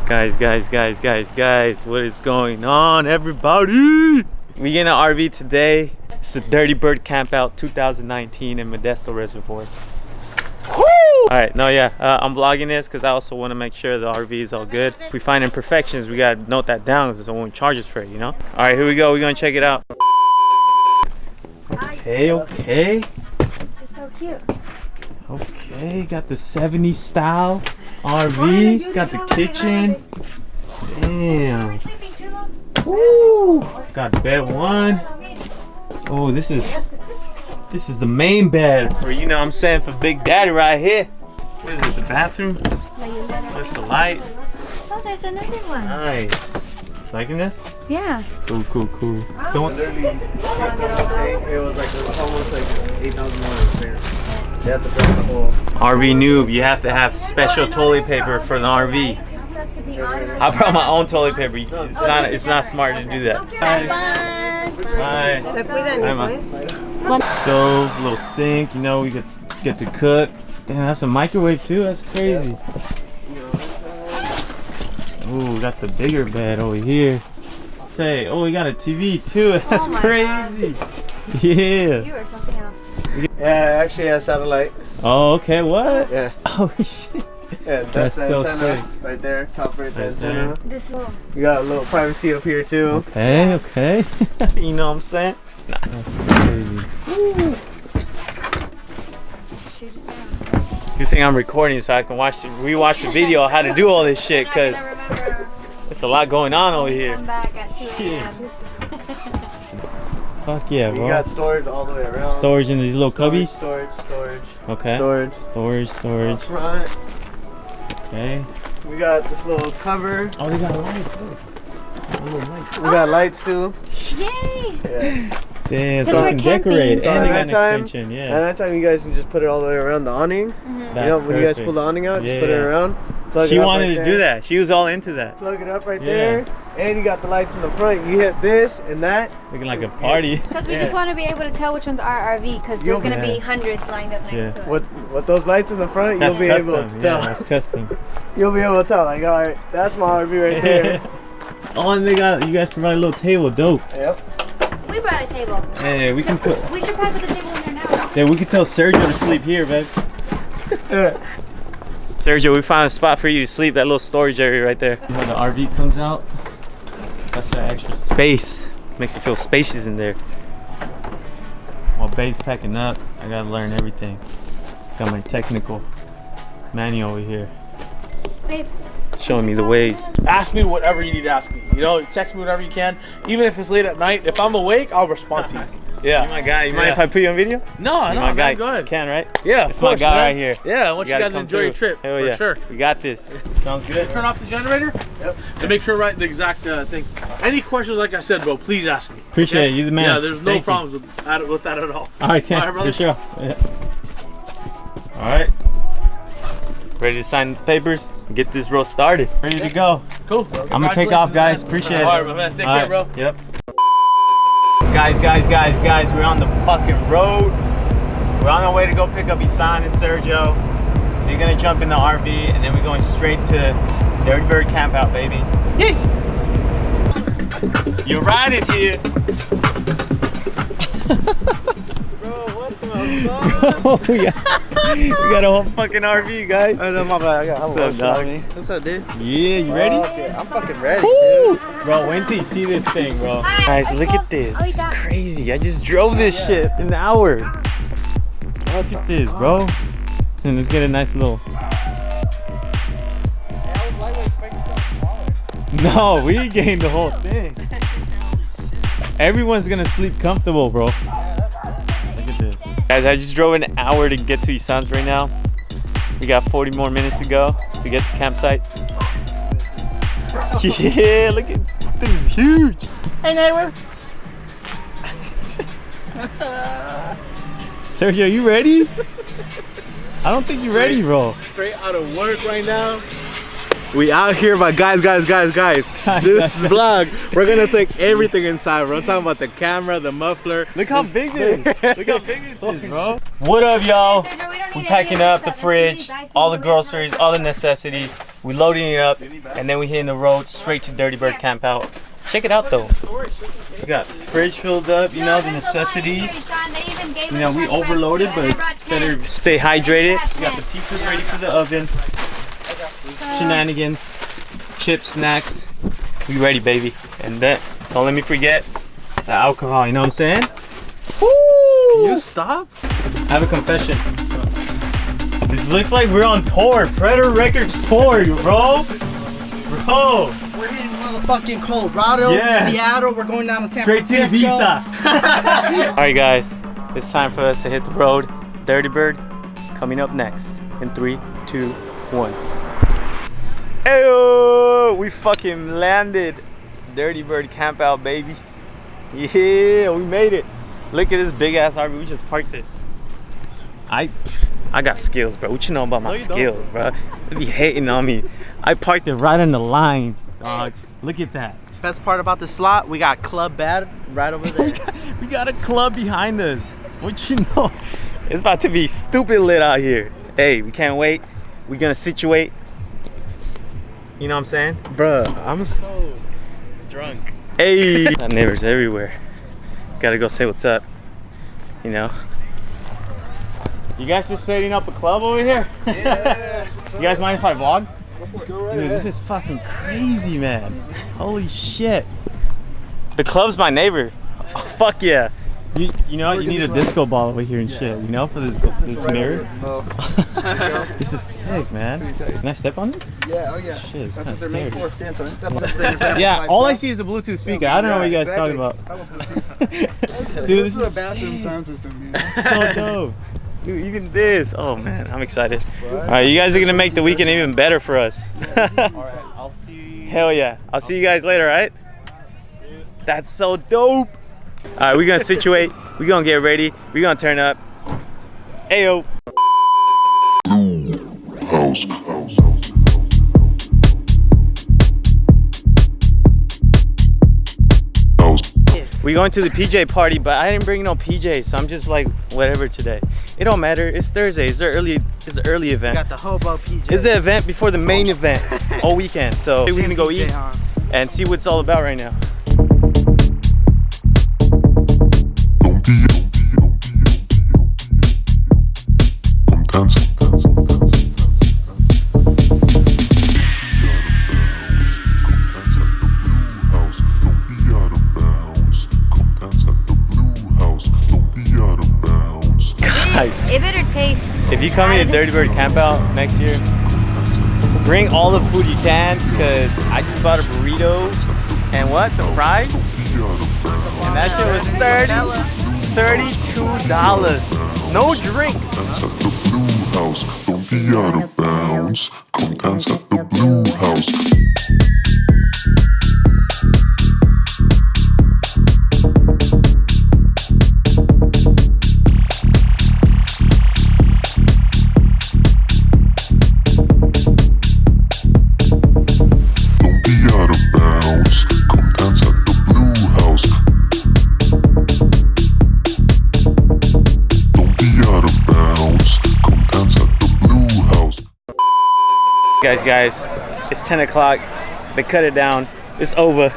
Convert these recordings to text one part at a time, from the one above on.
Guys, what is going on, everybody? We get an RV today. It's the Dirty Bird Campout 2019 in Modesto Reservoir. Woo! Alright, I'm vlogging this because I also want to make sure the RV is all good. If we find imperfections, we gotta note that down because it won't charge us for it, you know? Alright, here we go. We're gonna check it out. Okay. This is so cute. Okay, got the 70s style RV. Got the kitchen. Damn. Woo! Got bed one. Oh, this is the main bed for, you know what I'm saying, for Big Daddy right here. What is this, a bathroom? What's the light? Oh, there's another one. Nice. Liking this? Yeah. Cool. So literally, it was almost like $8,000 there. They have to build the whole RV noob, you have to have special toilet paper for the RV. I brought my own toilet paper. It's not smart to do that. Hi. Hi. Stove, little sink, you know, we get to cook. Damn, that's a microwave too. That's crazy. Ooh, we got the bigger bed over here. Say, oh, we got a TV too. That's crazy. Yeah. You or something else. Yeah, actually has satellite. Oh, okay. What? Yeah. Oh shit. Yeah, that's the so antenna sick. right there, top right there. Antenna. This is You got a little privacy up here too. Okay. You know what I'm saying? Nah. That's crazy. shoot it down. Good thing I'm recording so I can rewatch the video on how to do all this shit, because it's a lot going on over here. Come back at 2 a.m. Fuck yeah, bro. We got storage all the way around. Storage in these little cubbies? Storage. Okay. Storage. Up front. Okay. We got this little cover. Oh, they got lights. Look. We got lights too. Yay! Yeah. Damn, so I can decorate. So And they got an nighttime, extension, yeah. At night time, you guys can just put it all the way around the awning. That's when you guys pull the awning out, just put it around. She wanted to do that. She was all into that. Plug it up right there. And you got the lights in the front. You hit this and that. Looking like a party. Because we just want to be able to tell which one's our RV, because there's going to be hundreds lined up next to us. With those lights in the front, That's you'll be custom. able to tell. Yeah, that's custom. You'll be able to tell, like, all right, that's my RV right there. Oh, and you guys provide a little table. Dope. Yep. We brought a table. Hey, we can put. We should probably put the table in there now. Yeah, we can tell Sergio to sleep here, babe. Sergio, we found a spot for you to sleep. That little storage area right there. When the RV comes out, that's that extra space. Makes it feel spacious in there. While Babe's packing up, I gotta learn everything. Got my technical manual over here. Babe. Showing me the ways. Ask me whatever you need to ask me. You know, text me whatever you can. Even if it's late at night, if I'm awake, I'll respond to you. Yeah. You're my guy. You mind if I put you on video? No, You're no, my guy. go ahead. Can, right? Yeah, it's my guy right here. Yeah, I want you guys to enjoy your trip. Hell for yeah. sure. We got this. Sounds good. Turn off the generator. Yep. To make sure the exact thing. Any questions, like I said, bro, please ask me. Appreciate it. You the man. Yeah, there's no Thank problems with that at all. All right, Ken. All right, brother. For sure. Yeah. All right. Ready to sign the papers and get this road started. Ready to go. Cool. I'm gonna take off, guys. Appreciate it. All right, my man. Take care, bro. Yep. Guys, we're on the fucking road. We're on our way to go pick up Isan and Sergio. They're gonna jump in the RV and then we're going straight to Dirty Bird Campout, baby. Yee! Your ride is here. Bro, what the fuck? we got a whole fucking RV, guys. Oh, no, my bad. What's up, dog? What's up, dude? Yeah, you ready? Okay, I'm fucking ready. Woo! Bro, wait till you see this thing, bro. Guys, look at this. It's crazy. I just drove this shit in an hour. Look at this, bro. And let's get a nice little. No, we gained the whole thing. Everyone's gonna sleep comfortable, bro. Look at this. Guys, I just drove an hour to get to Isan's right now. We got 40 more minutes to go to get to campsite. Yeah, look at this thing's huge. Hey, neighbor. Sergio, you ready? I don't think you're ready, bro. Straight out of work right now. We out here, but guys. This is vlog. We're gonna take everything inside. We're talking about the camera, the muffler. Look how big this is. Look how big this is, bro. What up, y'all? We're packing up the fridge, all the groceries, all the necessities. We loading it up, and then we hitting the road straight to Dirty Bird Campout. Check it out though. We got the fridge filled up, you know, the necessities. You know, we overloaded, but better stay hydrated. We got the pizzas ready for the oven. Shenanigans, chips, snacks. We ready, baby. And then, don't let me forget the alcohol, you know what I'm saying? Woo! Can you stop? I have a confession. This looks like we're on tour. Predator Records tour, bro. Bro. We're in motherfucking Colorado, Yes. Seattle. We're going down to San Straight to Francisco. Ibiza. Alright guys, it's time for us to hit the road. Dirty Bird coming up next in 3, 2, 1. Ayo! We fucking landed. Dirty Bird Campout, baby. Yeah, we made it. Look at this big ass RV. We just parked it. I got skills, bro. What you know about my skills, bro? They be hating on me. I parked it right on the line, dog. Look at that. Best part about the slot, we got Club Bad right over there. We got a club behind us. What you know? It's about to be stupid lit out here. Hey, we can't wait. We gonna situate. You know what I'm saying? Bruh, I'm so drunk. Hey, got neighbors everywhere. Gotta go say what's up. You know. You guys just setting up a club over here? Yeah. You guys mind if I vlog? Go right Dude, ahead. this is fucking crazy, man. Holy shit. The club's my neighbor. Oh, fuck yeah. You know what? You need a disco ball over here and shit, you know, for this mirror. Oh. This is sick, man. Can I step on this? Yeah, oh yeah. Shit, it's That's kind what they're made of for. scary. Stand on. Step on this thing. Yeah, all I see is a Bluetooth speaker. I don't know what you guys are talking about. Dude, this is bathroom sick. sound system, man. It's so dope. Dude, even this. Oh man, I'm excited. Alright, you guys are gonna make the weekend even better for us. Alright, I'll see you. Hell yeah. I'll see you guys later, alright? That's so dope. Alright, we're gonna situate. We're gonna get ready. We're gonna turn up. Ayo. House. We going to the PJ party, but I didn't bring no PJ, so I'm just like whatever today. It don't matter. It's Thursday. It's an early event. Got the hobo PJ. It's the event before the main event all weekend. So we're gonna go eat and see what it's all about right now. Don't be. Come dance. Guys, It better taste. if you come here to Dirty Bird Campout next year, bring all the food you can, because I just bought a burrito and what? Some fries? And that shit was $32. No drinks. Dance at the Blue House. Don't be out of bounds. Come dance at the Blue House. Don't be out of bounds. Come dance at the Blue House. Don't be out of bounds. Come dance at the Blue House. Guys, it's 10 o'clock. They cut it down. It's over.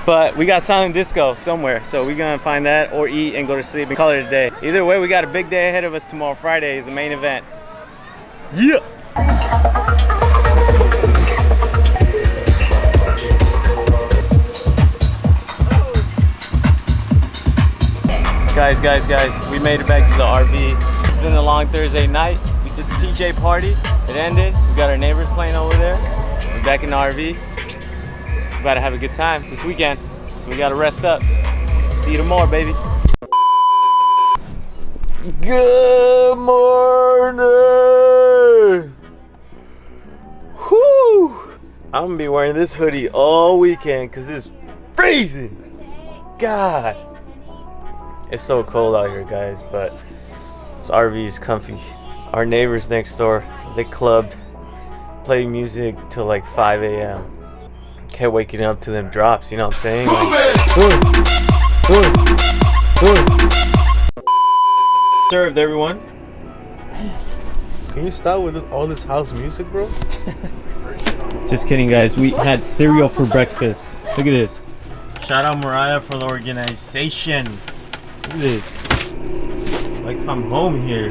But we got silent disco somewhere, so we're gonna find that or eat and go to sleep and call it a day. Either way, we got a big day ahead of us tomorrow. Friday is the main event. Yeah. Guys, we made it back to the RV. It's been a long Thursday night. We did the PJ party. It ended. We got our neighbors playing over there. We're back in the RV. We about to have a good time this weekend, so we gotta rest up. See you tomorrow, baby. Good morning. Whew. I'm gonna be wearing this hoodie all weekend because it's freezing. God. It's so cold out here, guys, but this RV is comfy. Our neighbors next door, they clubbed, played music till like 5 a.m. Kept waking up to them drops, you know what I'm saying? Served, everyone. Can you stop with all this house music, bro? Just kidding, guys. We had cereal for breakfast. Look at this. Shout out Mariah for the organization. Look at this. It's like if I'm home here.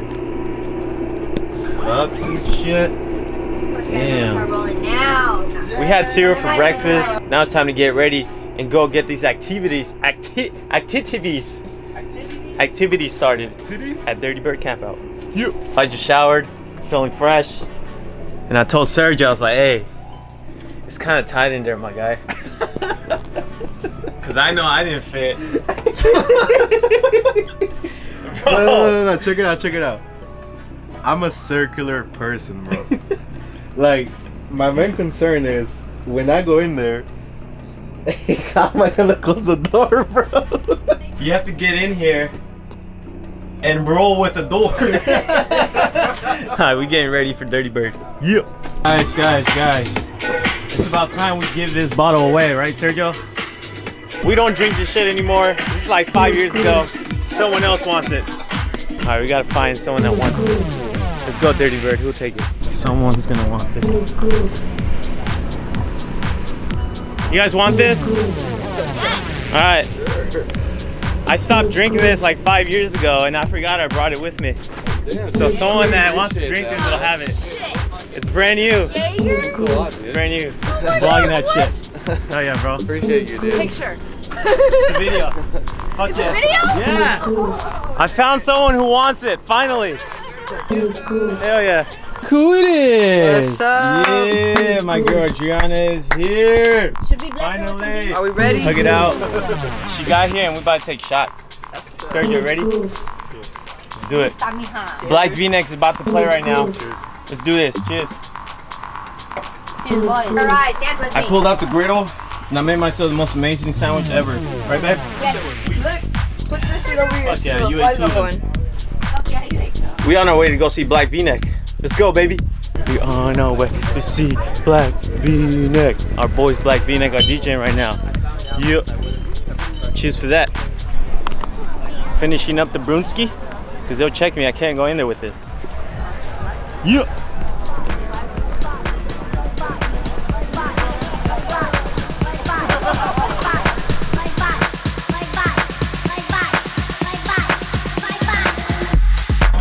Cups and shit. Damn. We had cereal for breakfast. Now it's time to get ready and go get these activities started at Dirty Bird Campout. I just showered, feeling fresh, and I told Sergio, I was like, "Hey, it's kind of tight in there, my guy." Cause I know I didn't fit. No. Check it out. I'm a circular person, bro. Like, my main concern is when I go in there, how am I gonna close the door, bro? You have to get in here and roll with the door. Alright, we getting ready for Dirty Bird. Yeah. Guys. It's about time we give this bottle away, right, Sergio? We don't drink this shit anymore. This is like 5 years ago. Someone else wants it. Alright, we gotta find someone that wants it. Let's go, Dirty Bird. Who'll take it? Someone's gonna want this. You guys want this? Alright. I stopped drinking this like 5 years ago and I forgot I brought it with me. So someone that wants to drink this will have it. It's brand new. It's brand new. Vlogging that shit. Oh yeah, bro. Appreciate you, dude. Picture. It's a video. Fuck yeah. Video? Yeah. I found someone who wants it, finally. Hell yeah. Who it is? What's up? Yeah, my girl Adriana is here. Should we bless her with Finally. something? Are we ready? Hug it out. She got here and we about to take shots. Sergio, ready? Let's do it. Black V-Neck is about to play right now. Let's do this. Cheers. Cheers, boys. All right, stand with me. I pulled out the griddle and I made myself the most amazing sandwich ever. Right, babe? Look, put this shit over here. Fuck yeah, so you the ate flies two not of them. going. Okay, you take some. We on our way to go see Black V-Neck. Let's go, baby. We on our way to see Black V-Neck. Our boys Black V-Neck are DJing right now. Yep. Cheers for that. Finishing up the brunski, because they'll check me. I can't go in there with this. Yep.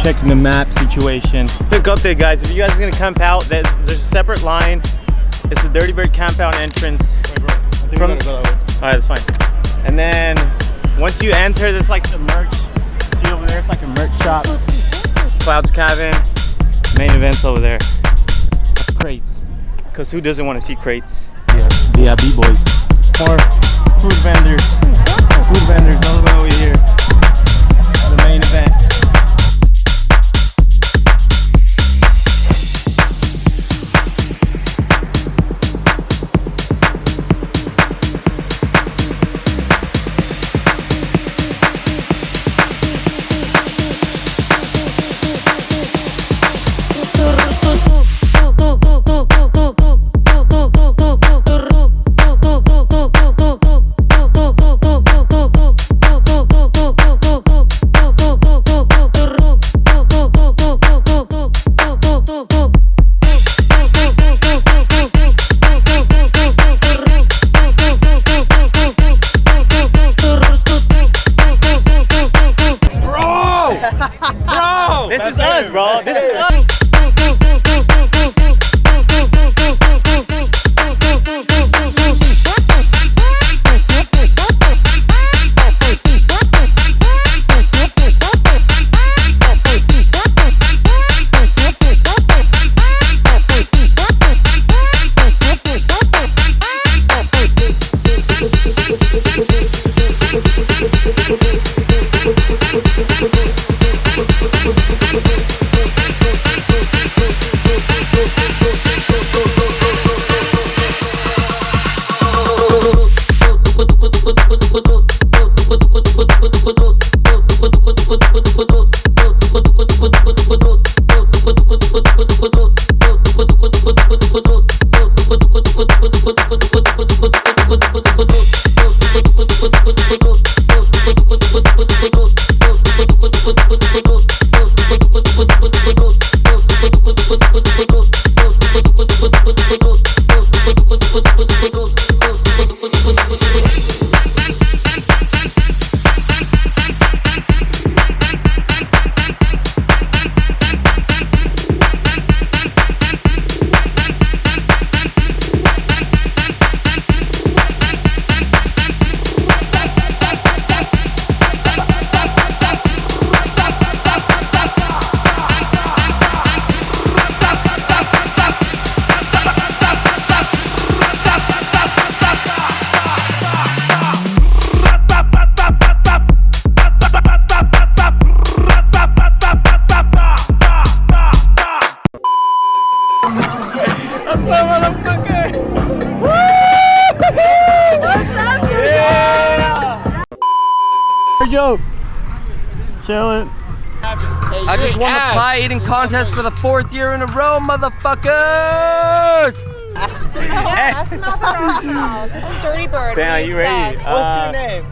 Checking the map situation. Quick update, guys. If you guys are gonna camp out, there's a separate line. It's the Dirty Bird Campout entrance. All right, that's fine. And then once you enter, there's like some merch. See over there, it's like a merch shop. Cloud's Cabin. Main events over there. Crates. Cause who doesn't want to see crates? Yeah, B-boys. More food vendors. Food vendors all the way over here. The main event. This is us, bro. This is us. I just won the pie eating contest for the 4th year in a row, motherfuckers! This is Dirty Bird. Damn, you ready? What's your name?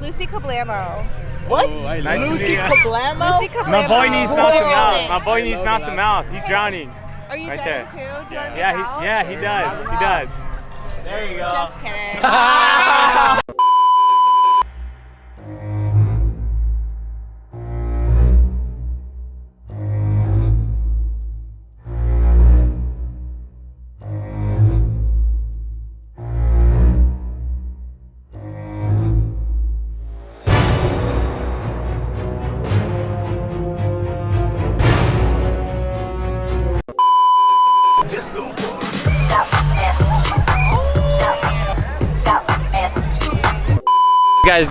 Lucy Kablamo. What? Nice to meet you. Kablamo? Lucy Kablamo. My boy needs mouth to What's your mouth. name? My boy needs mouth to mouth. He's drowning. Are you Right drowning there. too? Do you want to get Yeah, out? he does. He does. There you go. Just kidding.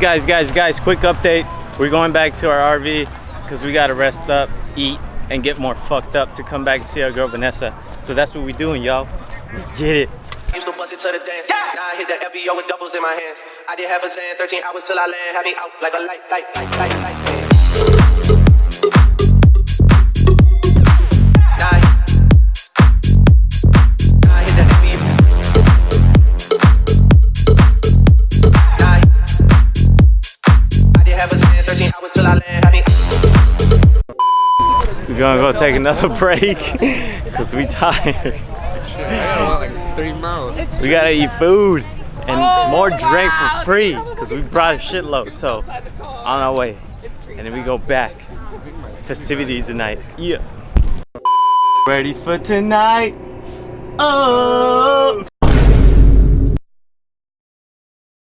Guys, quick update. We're going back to our RV because we gotta rest up, eat, and get more fucked up to come back and see our girl Vanessa. So that's what we doing, y'all. Let's get it. Used to bust it to the dance. Now I hit the FBO with duffels in my hands. I did half a Zan, 13 hours till I land. Had me out like a light. We're gonna go take another break because we tired. I gotta walk like 3 miles. We gotta eat food and more drink for free because we brought a shitload. So on our way, and then we go back. Festivities tonight. Yeah. Ready for tonight? Oh.